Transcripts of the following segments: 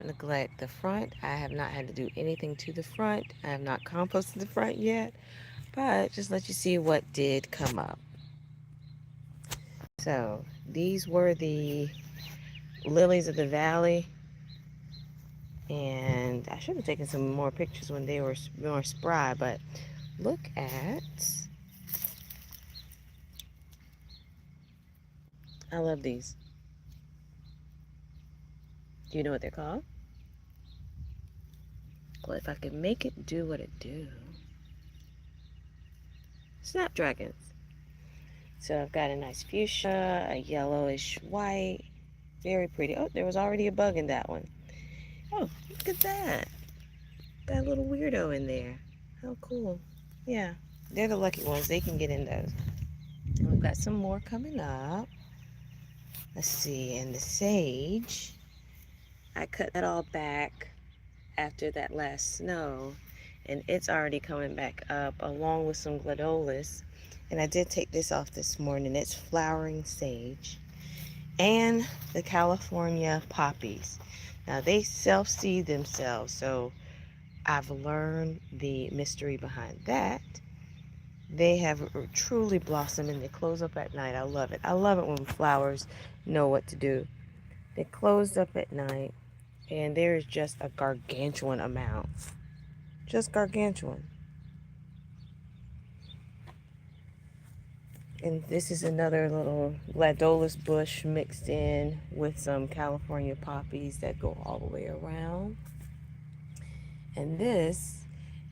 neglect the front. I have not had to do anything to the front. I have not composted the front yet, but just let you see what did come up. So these were the lilies of the valley, and I should have taken some more pictures when they were more spry, but look at, I love these. Do you know what they're called? Well, if I could make it do what it do. Snapdragons. So I've got a nice fuchsia, a yellowish white, very pretty. Oh, there was already a bug in that one. Oh, look at that. Got a little weirdo in there. How cool. Yeah, they're the lucky ones. They can get in those. And we've got some more coming up. Let's see, and the sage, I cut that all back after that last snow, and it's already coming back up along with some gladiolus. And I did take this off this morning. It's flowering sage and the California poppies. Now they self-seed themselves, so I've learned the mystery behind that. They have truly blossomed and they close up at night. I love it. I love it when flowers know what to do. They closed up at night, and there is just a gargantuan amount. Just gargantuan. And this is another little gladiolus bush mixed in with some California poppies that go all the way around. And this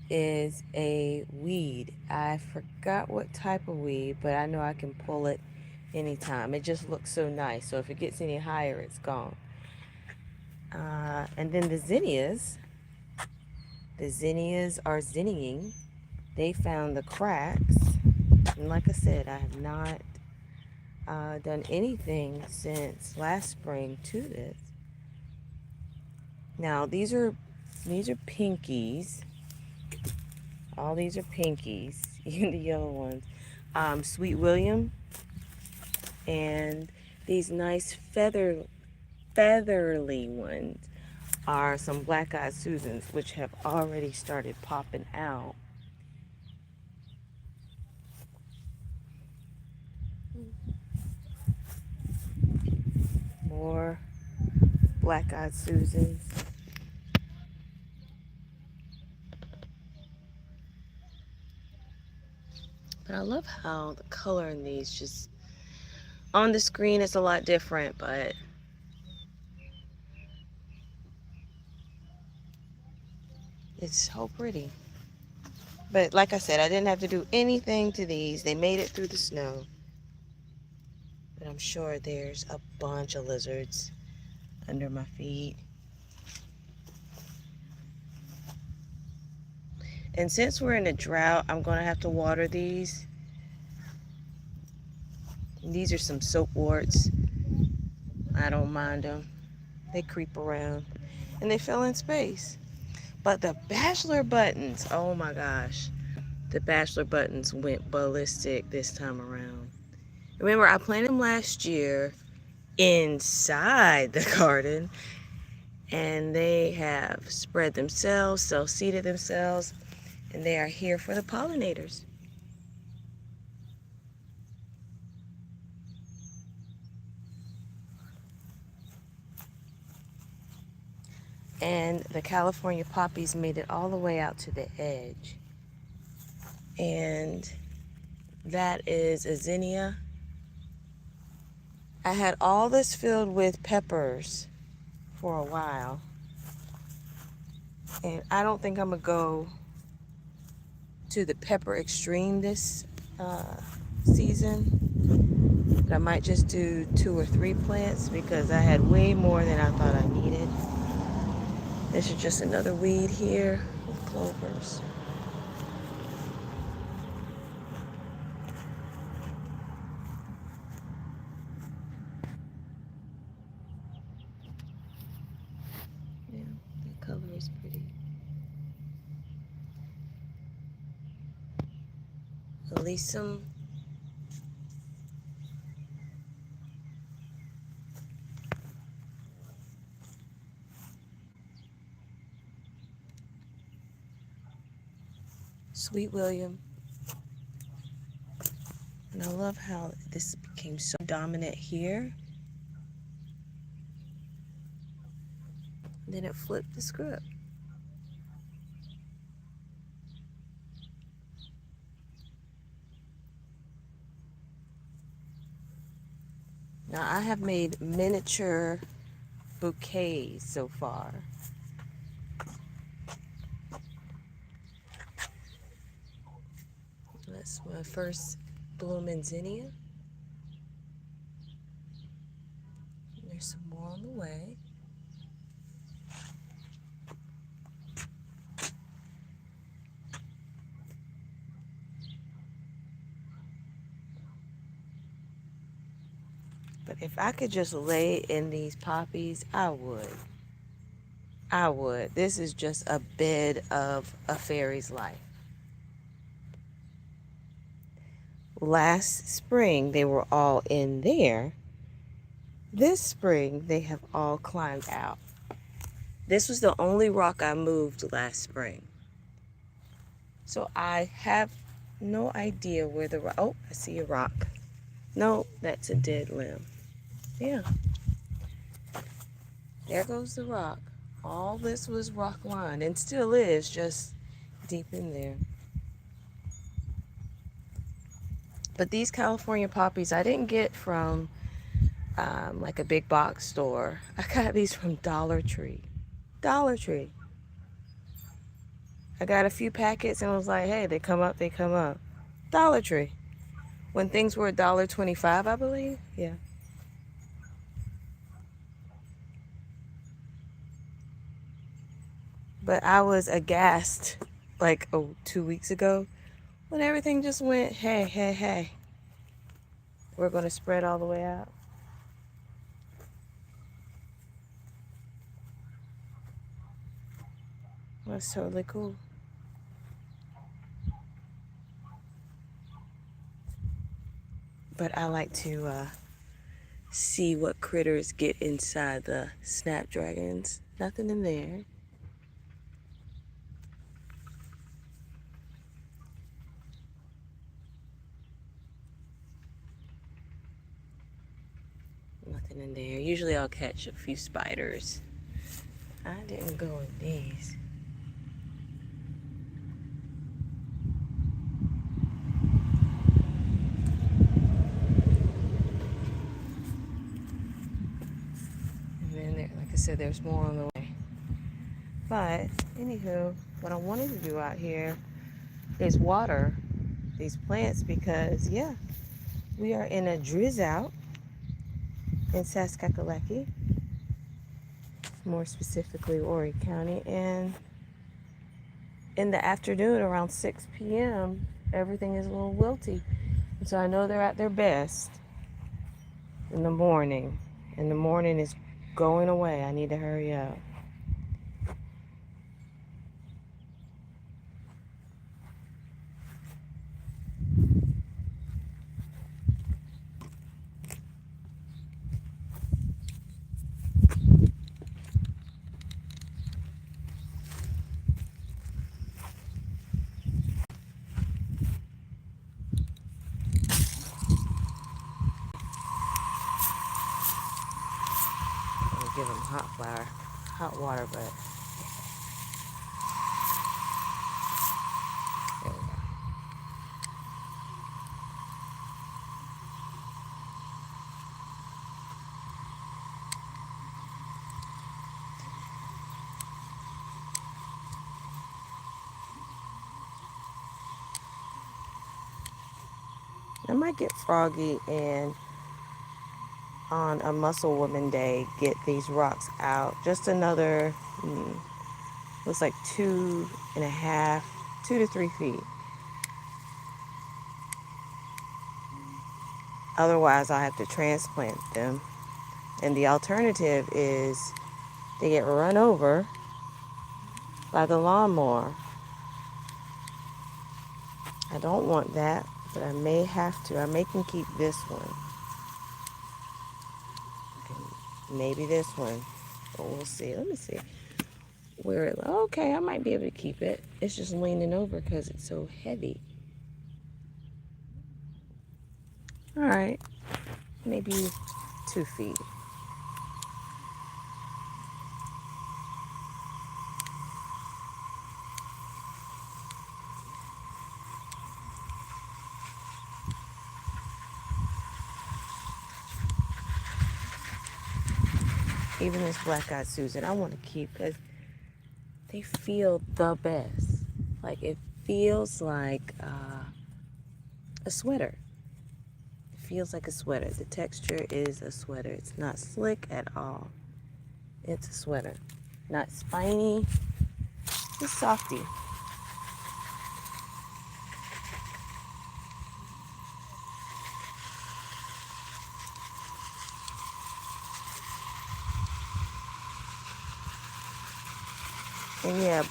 is a weed. I forgot what type of weed, but I know I can pull it anytime. It just looks so nice. So if it gets any higher, it's gone. And then the zinnias are zinnying. They found the cracks. And like I said, I have not done anything since last spring to this. Now these are pinkies. All these are pinkies, even the yellow ones. Sweet William, and these nice featherly ones are some black-eyed Susans, which have already started popping out. More black-eyed Susans. But I love how the color in these just, on the screen it's a lot different, but it's so pretty. But like I said, I didn't have to do anything to these. They made it through the snow. But I'm sure there's a bunch of lizards under my feet. And since we're in a drought, I'm going to have to water these. These are some soapworts. I don't mind them. They creep around. And they fill in space. But the bachelor buttons, oh my gosh. The bachelor buttons went ballistic this time around. Remember, I planted them last year inside the garden. And they have spread themselves, self-seeded themselves. And they are here for the pollinators. And the California poppies made it all the way out to the edge. And that is a zinnia. I had all this filled with peppers for a while. And I don't think I'm going to go to the pepper extreme this season. But I might just do 2 or 3 plants because I had way more than I thought I needed. This is just another weed here with clovers. Yeah, the color is pretty. Alyssum. Sweet William. And I love how this became so dominant here. And then it flipped the script. Now I have made miniature bouquets so far. That's my first blooming zinnia. There's some more on the way. But if I could just lay in these poppies, I would. I would. This is just a bed of a fairy's life. Last spring, they were all in there. This spring, they have all climbed out. This was the only rock I moved last spring. So I have no idea where the rock... Oh, I see a rock. No, that's a dead limb. Yeah. There goes the rock. All this was rock line, and still is, just deep in there. But these California poppies I didn't get from like a big box store. I got these from Dollar Tree. Dollar Tree. I got a few packets and was like, hey, they come up, they come up. Dollar Tree. When things were $1.25, I believe. Yeah. But I was aghast like 2 weeks ago when everything just went, hey, hey, hey. We're going to spread all the way out. That's totally cool. But I like to see what critters get inside the snapdragons. Nothing in there. Nothing in there. Usually I'll catch a few spiders. I didn't go in these. And then there, like I said, there's more on the way. But anywho, what I wanted to do out here is water these plants because yeah, we are in a drizzle in Saskatchewan, more specifically Horry County, and in the afternoon around 6 p.m. everything is a little wilty, and so I know they're at their best in the morning, and the morning is going away. I need to hurry up. Give them hot water, but there we go. I might get froggy and on a Muscle Woman Day get these rocks out. Just another, looks like 2.5, 2 to 3 feet. Otherwise, I'll have to transplant them. And the alternative is they get run over by the lawnmower. I don't want that, but I may have to. I may can keep this one. And maybe this one, but we'll see. Let me see. where it, okay, I might be able to keep it. It's just leaning over because it's so heavy. All right, maybe 2 feet. Even this black-eyed Susan, I want to keep because they feel the best. Like it feels like a sweater. It feels like a sweater. The texture is a sweater. It's not slick at all. It's a sweater. Not spiny. It's softy. And yeah,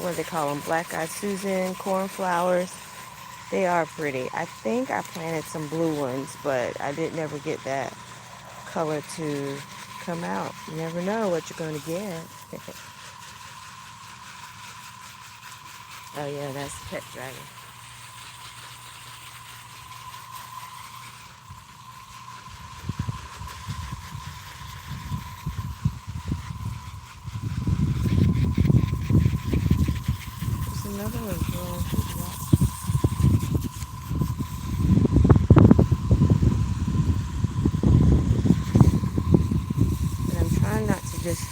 what do they call them? Black-eyed Susan, cornflowers. They are pretty. I think I planted some blue ones, but I did never get that color to come out. You never know what you're going to get. Oh yeah, that's pet dragon. There's another one growing through the rock. And I'm trying not to just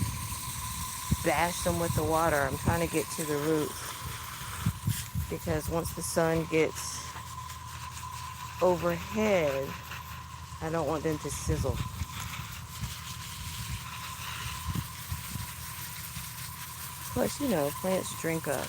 bash them with the water. I'm trying to get to the roots because once the sun gets overhead, I don't want them to sizzle. Plus, you know, plants drink up.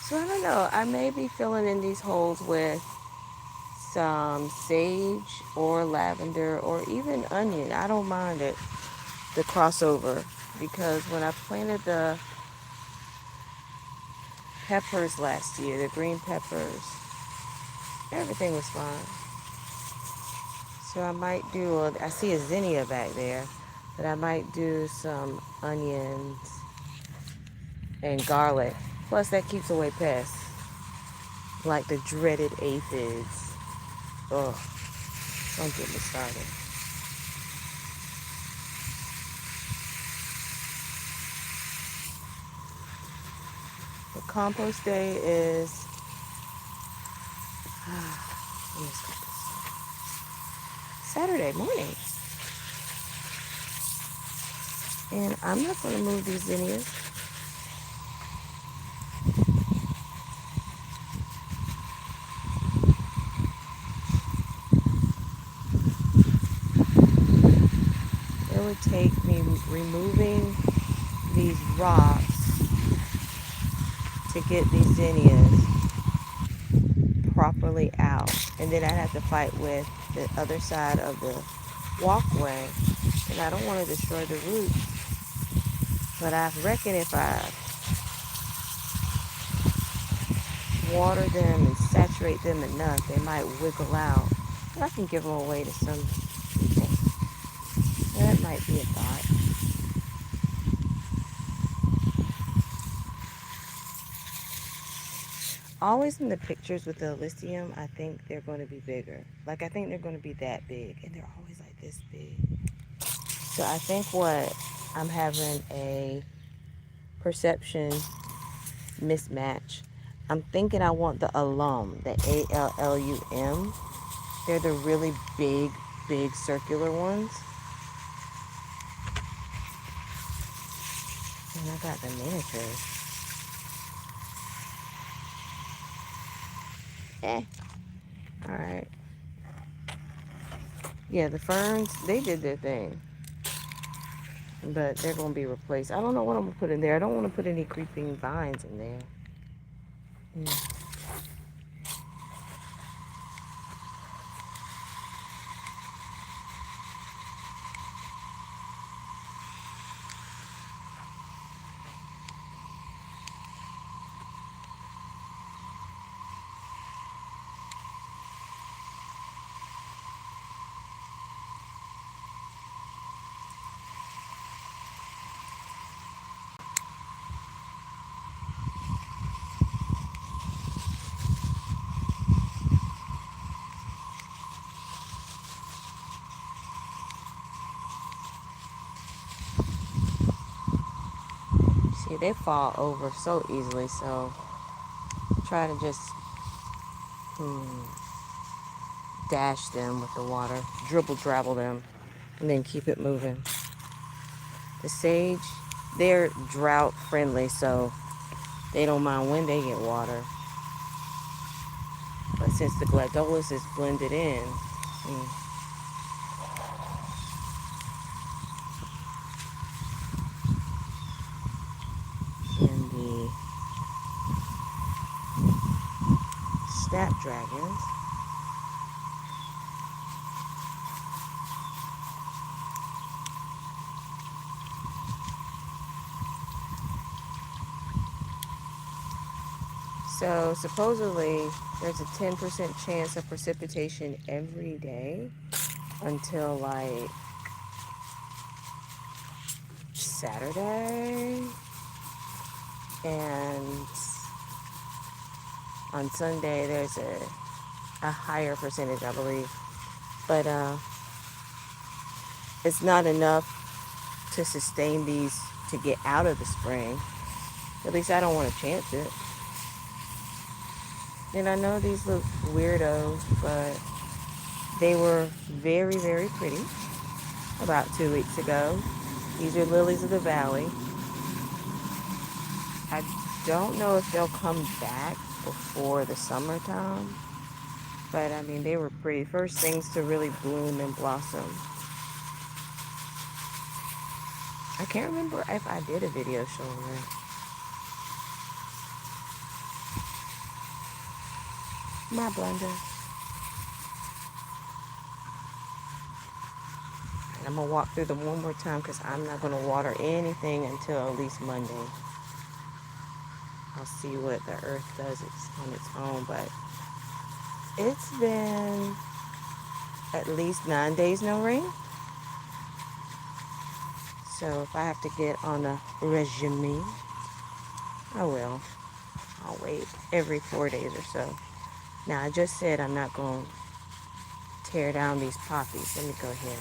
So I don't know. I may be filling in these holes with some sage or lavender or even onion. I don't mind it, the crossover, because when I planted the peppers last year, the green peppers, everything was fine. So I might do, I see a zinnia back there, but I might do some onions and garlic. Plus that keeps away pests, like the dreaded aphids. Ugh, don't get me started. The compost day is, Saturday morning. And I'm not going to move these zinnias. It would take me removing these rocks to get these zinnias properly out. And then I'd have to fight with the other side of the walkway. And I don't want to destroy the roots. But I reckon if I water them and saturate them enough, they might wiggle out. And I can give them away to some people. That might be a thought. Always in the pictures with the Elysium, I think they're going to be bigger. Like, I think they're going to be that big. And they're always like this big. So I think what I'm having a perception mismatch. I'm thinking I want the alum, the ALLUM. They're the really big, big circular ones. And I got the miniatures. Alright. Yeah, the ferns, they did their thing. But they're going to be replaced. I don't know what I'm going to put in there. I don't want to put any creeping vines in there. Yeah. See, they fall over so easily, so try to just dash them with the water, dribble drabble them, and then keep it moving. The sage, they're drought friendly, so they don't mind when they get water. But since the gladiolus is blended in, and the snapdragons, so supposedly there's a 10% chance of precipitation every day until like Saturday, and on Sunday there's a higher percentage, I believe, but it's not enough to sustain these to get out of the spring. At least I don't want to chance it. And I know these look weirdos, but they were very, very pretty about 2 weeks ago. These are lilies of the valley. I don't know if they'll come back before the summertime, but I mean, they were pretty. First things to really bloom and blossom. I can't remember if I did a video showing that. My blunder. And I'm going to walk through them one more time because I'm not going to water anything until at least Monday. I'll see what the earth does on its own, but it's been at least 9 days no rain. So if I have to get on a regime, I will. I'll wait every 4 days or so. Now, I just said I'm not going to tear down these poppies. Let me go here.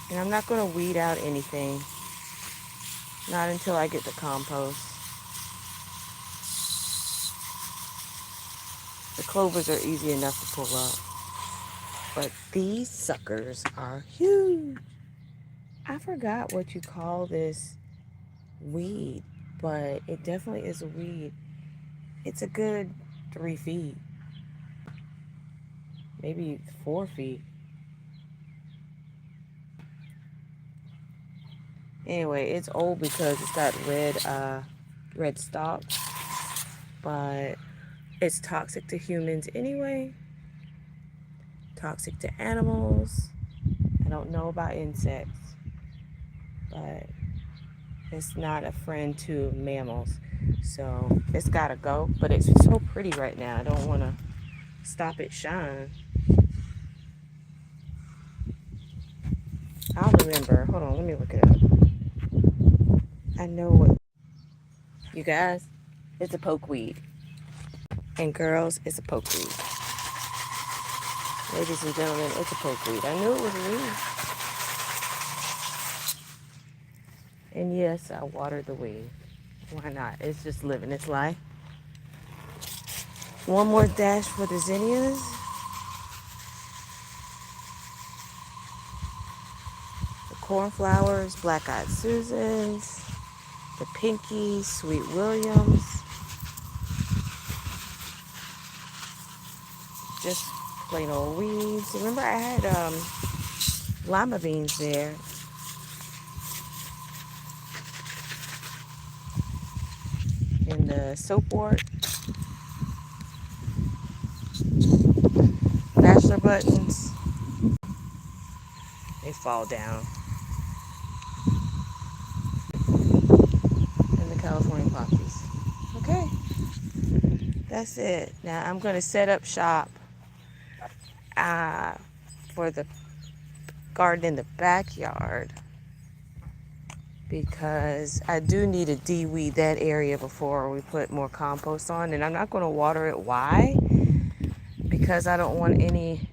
And I'm not going to weed out anything. Not until I get the compost. The clovers are easy enough to pull up. But these suckers are huge. I forgot what you call this weed, but it definitely is a weed. It's a good 3 feet. Maybe 4 feet. Anyway, it's old because it's got red stalks, but it's toxic to humans anyway. Toxic to animals. I don't know about insects, but it's not a friend to mammals. So it's gotta go, but it's so pretty right now. I don't want to stop it shine. I'll remember. Hold on, let me look it up. I know what. You guys, it's a pokeweed. And girls, it's a pokeweed. Ladies and gentlemen, it's a pokeweed. I knew it was a weed. And yes, I watered the weed. Why not? It's just living its life. One more dash for the zinnias. The cornflowers, black-eyed Susans. The pinky, sweet Williams. Just plain old weeds. Remember I had lima beans there. And the soapwort. Bachelor buttons. They fall down. And the California poppies. Okay. That's it. Now I'm going to set up shop for the garden in the backyard, because I do need to de-weed that area before we put more compost on. And I'm not going to water it. Why? Because I don't want any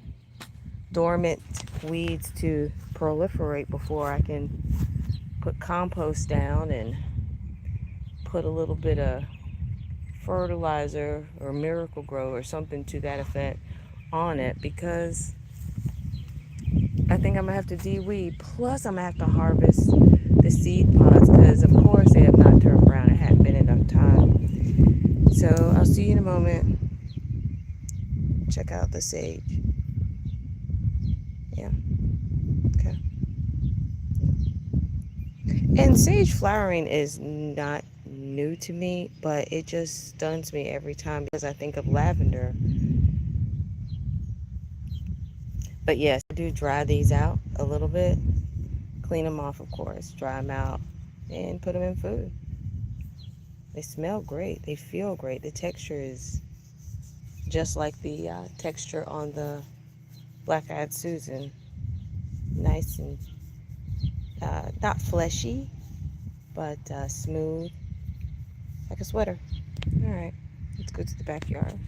dormant weeds to proliferate before I can put compost down and put a little bit of fertilizer or Miracle-Gro or something to that effect on it, because I think I'm gonna have to de-weed. Plus, I'm gonna have to harvest the seed pods because, of course, they have not turned brown. It hadn't been enough time. So I'll see you in a moment. Check out the sage. Yeah. Okay. And sage flowering is not new to me, but it just stuns me every time because I think of lavender. But yes, I do dry these out a little bit. Clean them off, of course. Dry them out and put them in food. They smell great. They feel great. The texture is just like the texture on the Black-Eyed Susan. Nice and not fleshy, but smooth, like a sweater. All right, let's go to the backyard.